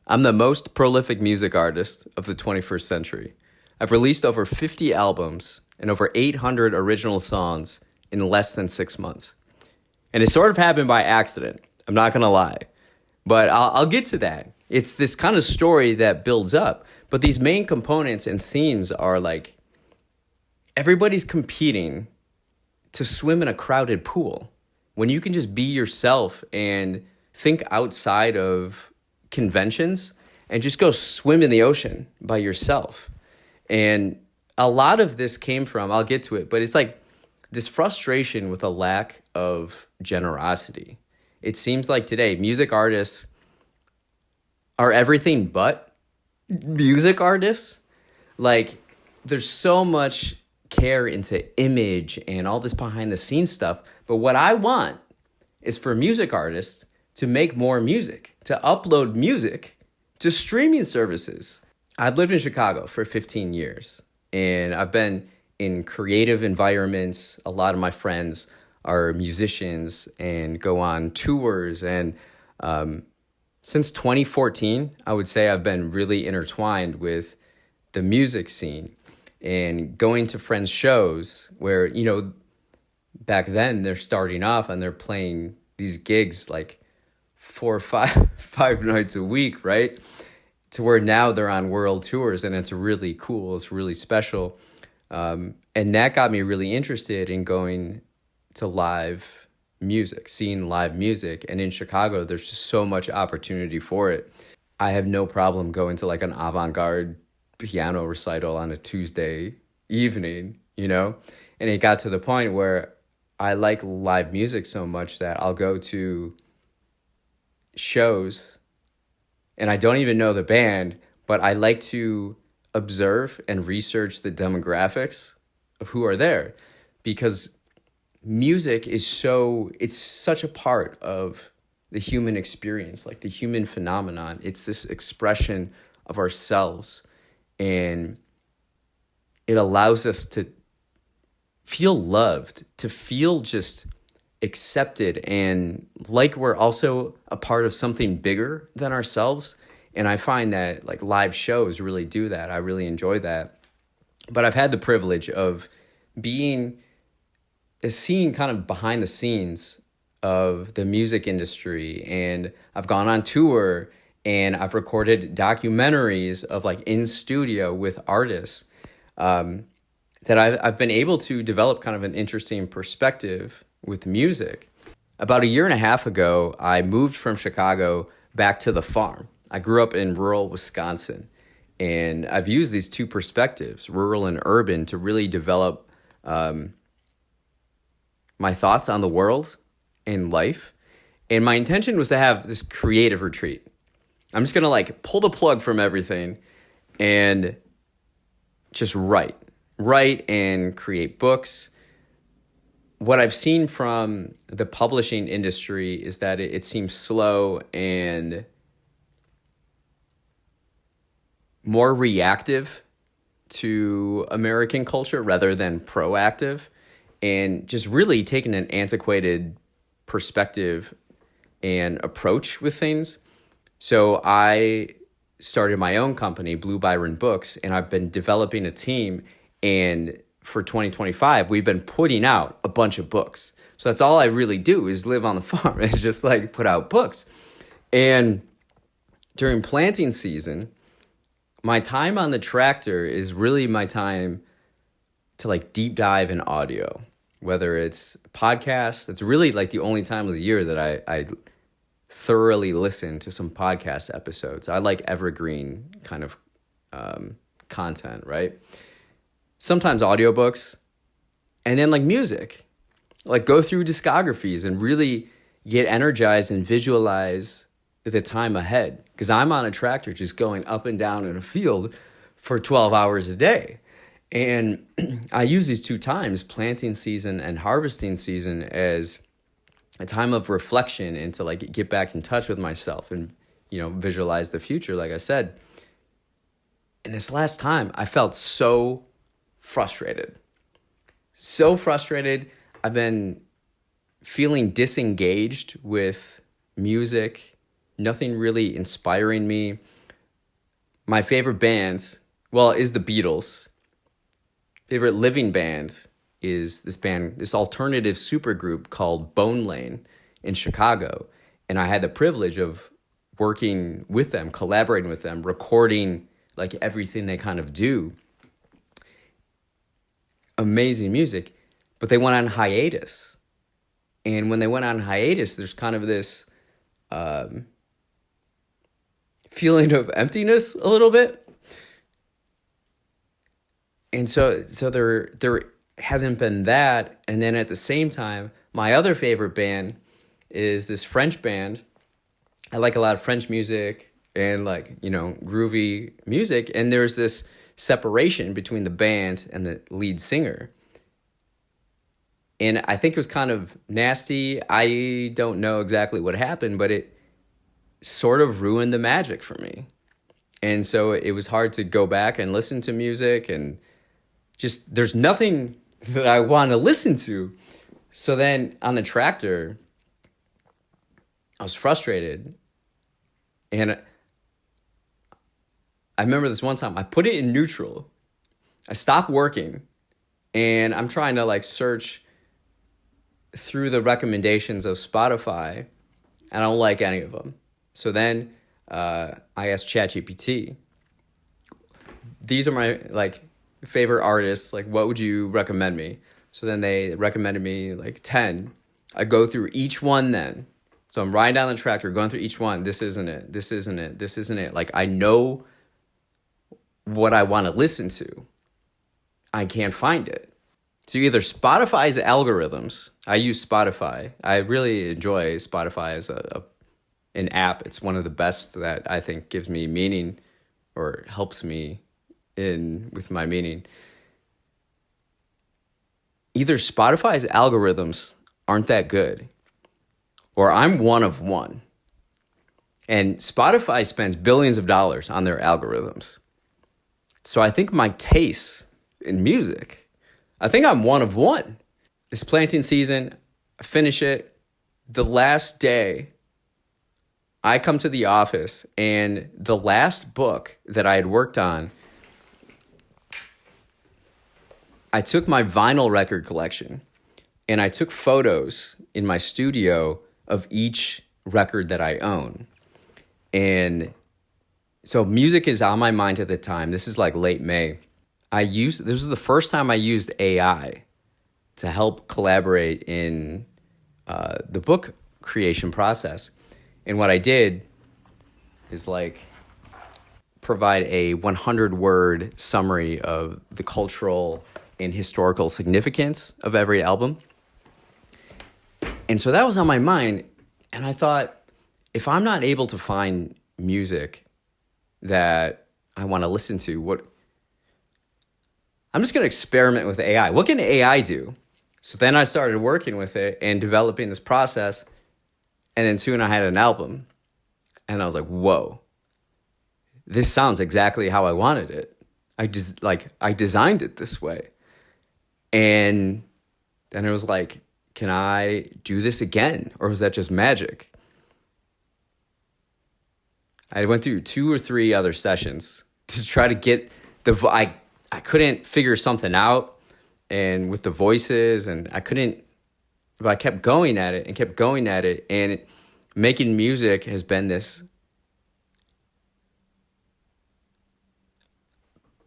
I'm the most prolific music artist of the 21st century. I've released over 50 albums and over 800 original songs in less than 6 months. And it sort of happened by accident. I'm not going to lie. But I'll get to that. It's this kind of story that builds up. But these main components and themes are like everybody's competing to swim in a crowded pool when you can just be yourself and think outside of conventions and just go swim in the ocean by yourself. And a lot of this came from, I'll get to it, but it's like this frustration with a lack of generosity. It seems like today music artists are everything but music artists. Like there's so much care into image and all this behind the scenes stuff. But what I want is for music artists to make more music, to upload music to streaming services. I've lived in Chicago for 15 years and I've been in creative environments. A lot of my friends are musicians and go on tours. And since 2014, I would say I've been really intertwined with the music scene and going to friends' shows where, you know, back then they're starting off and they're playing these gigs like 4 or 5 nights a week, right? To where now they're on world tours and it's really cool. It's really special. And that got me really interested in going to live music, seeing live music. And in Chicago, there's just so much opportunity for it. I have no problem going to like an avant-garde piano recital on a Tuesday evening, you know? And it got to the point where I like live music so much that I'll go to shows and I don't even know the band, but I like to observe and research the demographics of who are there because music is it's such a part of the human experience, like the human phenomenon. It's this expression of ourselves and it allows us to feel loved, to feel just accepted and like we're also a part of something bigger than ourselves. And I find that like live shows really do that. I really enjoy that. But I've had the privilege of seeing kind of behind the scenes of the music industry. And I've gone on tour and I've recorded documentaries of like in studio with artists that I've been able to develop kind of an interesting perspective with music. About 1.5 years ago, I moved from Chicago back to the farm. I grew up in rural Wisconsin, and I've used these two perspectives, rural and urban, to really develop my thoughts on the world and life. And my intention was to have this creative retreat. I'm just going to like pull the plug from everything and just write and create books. What I've seen from the publishing industry is that it seems slow and more reactive to American culture rather than proactive, and just really taking an antiquated perspective and approach with things. So I started my own company, Blue Byron Books, and I've been developing a team, and for 2025, we've been putting out a bunch of books. So that's all I really do is live on the farm. It's just like put out books. And during planting season, my time on the tractor is really my time to like deep dive in audio, whether it's podcasts. It's really like the only time of the year that I thoroughly listen to some podcast episodes. I like evergreen kind of content, right? Sometimes audiobooks, and then like music, like go through discographies and really get energized and visualize the time ahead. Because I'm on a tractor just going up and down in a field for 12 hours a day. And I use these two times, planting season and harvesting season, as a time of reflection and to like get back in touch with myself and, you know, visualize the future, like I said. And this last time I felt so frustrated. I've been feeling disengaged with music, nothing really inspiring me. my favorite band, well, is the Beatles. Favorite living band is this alternative supergroup called Bone Lane in Chicago. And I had the privilege of working with them, collaborating with them, recording like everything they kind of do. Amazing music, but they went on hiatus. And when they went on hiatus, there's kind of this feeling of emptiness a little bit. And so there hasn't been that. And then at the same time, my other favorite band is this French band. I like a lot of French music and groovy music. And there's this separation between the band and the lead singer. And I think it was kind of nasty. I don't know exactly what happened, but it sort of ruined the magic for me. And so it was hard to go back and listen to music, and just there's nothing that I want to listen to. So then on the tractor, I was frustrated. And I remember this one time, I put it in neutral. I stopped working, and I'm trying to search through the recommendations of Spotify. I don't like any of them. So then I asked ChatGPT, these are my favorite artists, what would you recommend me? So then they recommended me 10. I go through each one then. So I'm riding down the tractor, going through each one. This isn't it. This isn't it. This isn't it. I know what I want to listen to. I can't find it. So either Spotify's algorithms, I use Spotify. I really enjoy Spotify as an app. It's one of the best that I think gives me meaning or helps me with my meaning. Either Spotify's algorithms aren't that good, or I'm one of one. And Spotify spends billions of dollars on their algorithms. So I think my tastes in music, I think I'm one of one. This planting season, I finish it. The last day, I come to the office, and the last book that I had worked on, I took my vinyl record collection and I took photos in my studio of each record that I own. And so music is on my mind at the time. This is late May. This was the first time I used AI to help collaborate in the book creation process. And what I did is provide a 100-word summary of the cultural and historical significance of every album. And so that was on my mind. And I thought, if I'm not able to find music that I want to listen to, I'm just going to experiment with AI. What can AI do? So then I started working with it and developing this process. And then soon I had an album. And I was like, whoa, this sounds exactly how I wanted it. I designed it this way. And then it was can I do this again? Or was that just magic? I went through 2 or 3 other sessions to try to get I couldn't figure something out, and with the voices, and but I kept going at it and kept going at it. And making music has been this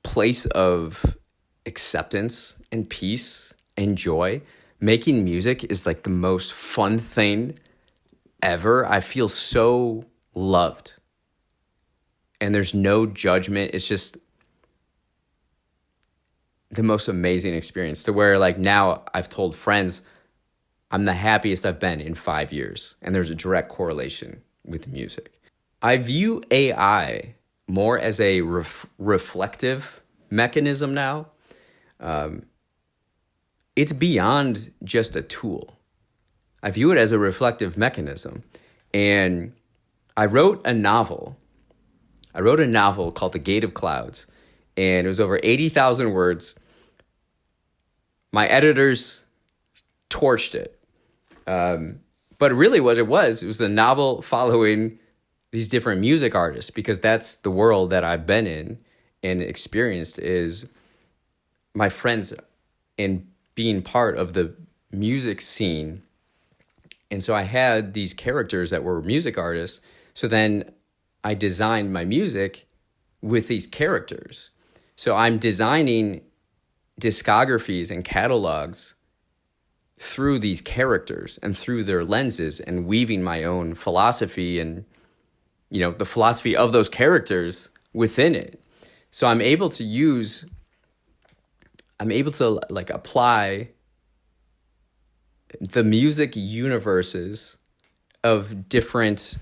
place of acceptance and peace and joy. Making music is the most fun thing ever. I feel so loved. And there's no judgment. It's just the most amazing experience, to where now I've told friends I'm the happiest I've been in 5 years. And there's a direct correlation with music. I view AI more as a reflective mechanism now. It's beyond just a tool. I view it as a reflective mechanism. And I wrote a novel called The Gate of Clouds, and it was over 80,000 words. My editors torched it. But really what it was a novel following these different music artists, because that's the world that I've been in and experienced, is my friends and being part of the music scene. And so I had these characters that were music artists. So then I designed my music with these characters. So I'm designing discographies and catalogs through these characters and through their lenses, and weaving my own philosophy and, the philosophy of those characters within it. So I'm able to like apply the music universes of different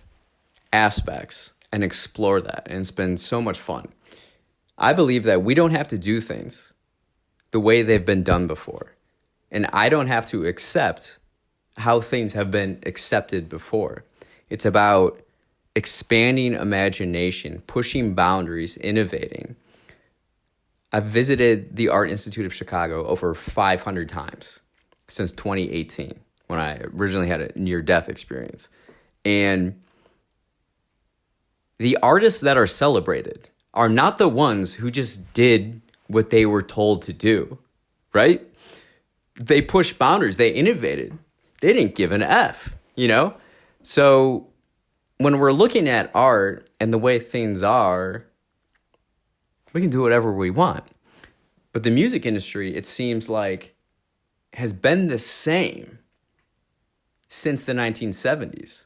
aspects and explore that. And it's been so much fun. I believe that we don't have to do things the way they've been done before. And I don't have to accept how things have been accepted before. It's about expanding imagination, pushing boundaries, innovating. I've visited the Art Institute of Chicago over 500 times since 2018, when I originally had a near-death experience. And the artists that are celebrated are not the ones who just did what they were told to do, right? They pushed boundaries. They innovated. They didn't give an F, So when we're looking at art and the way things are, we can do whatever we want. But the music industry, it seems like, has been the same since the 1970s.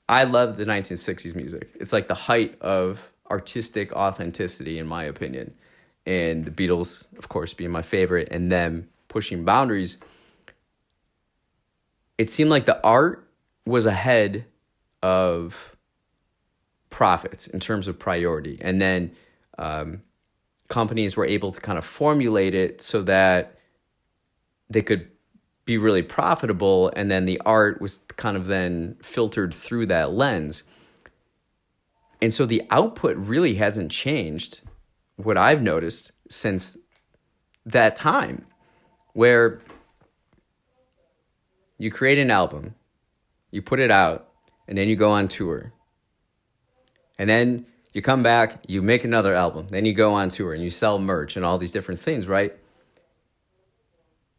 I love the 1960s music. It's like the height of artistic authenticity, in my opinion. And the Beatles, of course, being my favorite, and them pushing boundaries. It seemed like the art was ahead of profits in terms of priority. And then companies were able to kind of formulate it so that they could be really profitable, and then the art was kind of then filtered through that lens. And so the output really hasn't changed, what I've noticed, since that time, where you create an album, you put it out, and then you go on tour. And then you come back, you make another album, then you go on tour and you sell merch and all these different things, right?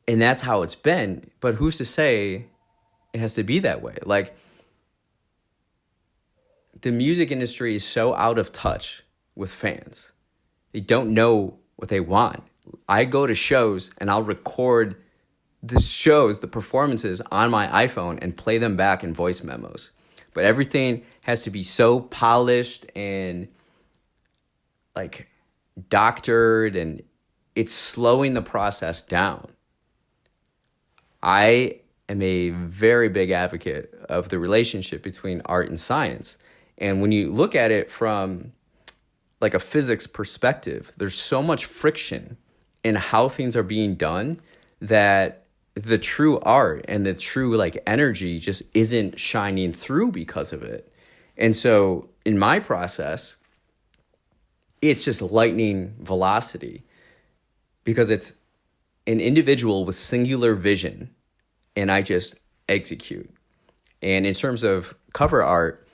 And that's how it's been. But who's to say it has to be that way? Like, the music industry is so out of touch with fans. They don't know what they want. I go to shows and I'll record the shows, the performances on my iPhone and play them back in voice memos. But everything has to be so polished and like doctored, and it's slowing the process down. I am a very big advocate of the relationship between art and science. And when you look at it from like a physics perspective, there's so much friction in how things are being done that the true art and the true like energy just isn't shining through because of it. And so in my process, it's just lightning velocity, because it's an individual with singular vision, and I just execute. And in terms of cover art,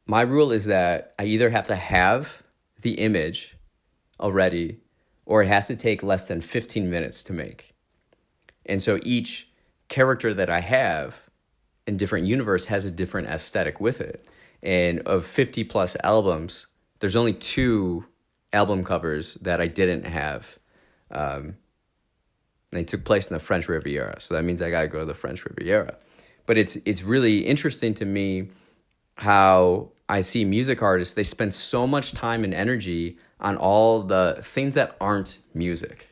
my rule is that I either have to have the image already, or it has to take less than 15 minutes to make. And so each character that I have in different universe has a different aesthetic with it. And of 50 plus albums, there's only 2 album covers that I didn't have. They took place in the French Riviera. So that means I got to go to the French Riviera. But it's really interesting to me how I see music artists, they spend so much time and energy on all the things that aren't music.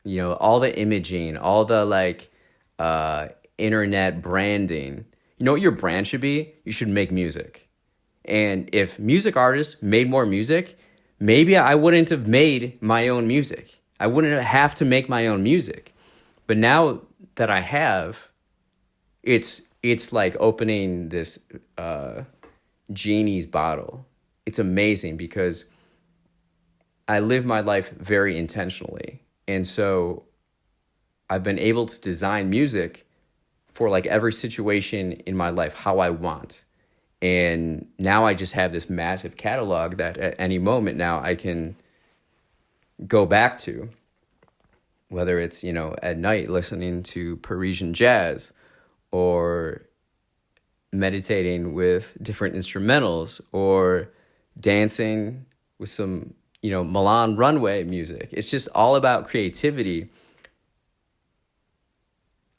All the imaging, all the internet branding. You know what your brand should be? You should make music. And if music artists made more music, maybe I wouldn't have made my own music. I wouldn't have to make my own music. But now that I have, it's like opening this genie's bottle. It's amazing because I live my life very intentionally. And so I've been able to design music for like every situation in my life how I want. And now I just have this massive catalog that at any moment now I can go back to, whether it's, at night listening to Parisian jazz or meditating with different instrumentals or dancing with some, Milan runway music. It's just all about creativity.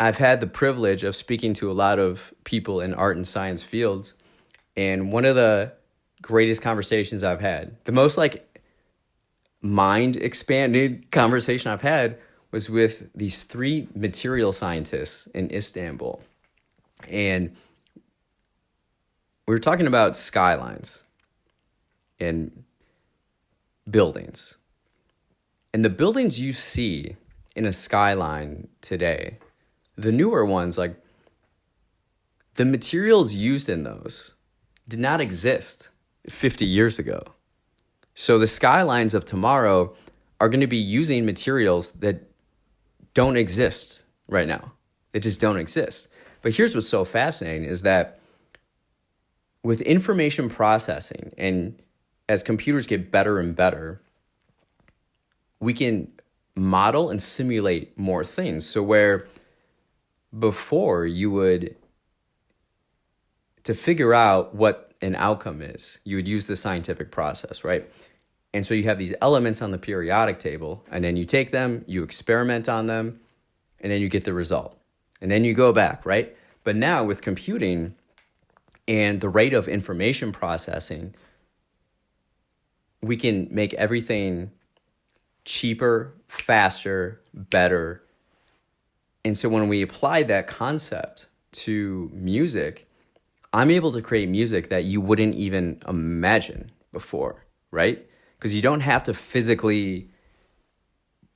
I've had the privilege of speaking to a lot of people in art and science fields. And one of the greatest conversations I've had, the most mind expanded conversation I've had, was with these 3 material scientists in Istanbul. And we were talking about skylines and buildings. And the buildings you see in a skyline today, the newer ones, the materials used in those did not exist 50 years ago. So the skylines of tomorrow are going to be using materials that don't exist right now. They just don't exist. But here's what's so fascinating is that with information processing, and as computers get better and better, we can model and simulate more things. So where before you would, to figure out what an outcome is, you would use the scientific process, right? And so you have these elements on the periodic table, and then you take them, you experiment on them, and then you get the result. And then you go back, right? But now with computing and the rate of information processing, we can make everything cheaper, faster, better. And so when we apply that concept to music, I'm able to create music that you wouldn't even imagine before, right? Because you don't have to physically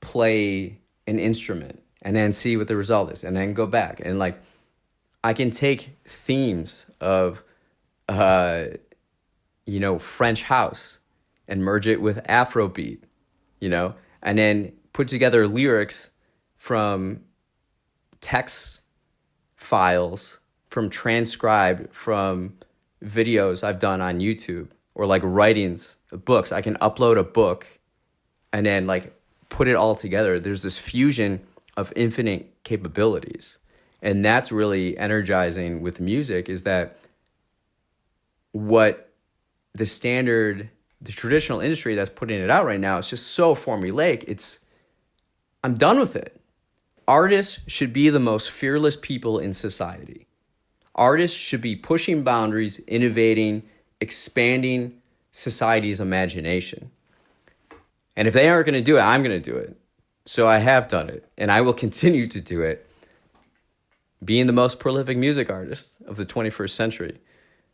play an instrument and then see what the result is and then go back. And I can take themes of, French house and merge it with Afrobeat, and then put together lyrics from text files, from transcribed from videos I've done on YouTube, or writings, books. I can upload a book and then put it all together. There's this fusion of infinite capabilities. And that's really energizing with music, is that what the traditional industry that's putting it out right now is just so formulaic. I'm done with it. Artists should be the most fearless people in society. Artists should be pushing boundaries, innovating, expanding society's imagination. And if they aren't going to do it, I'm going to do it. So I have done it, and I will continue to do it, being the most prolific music artist of the 21st century.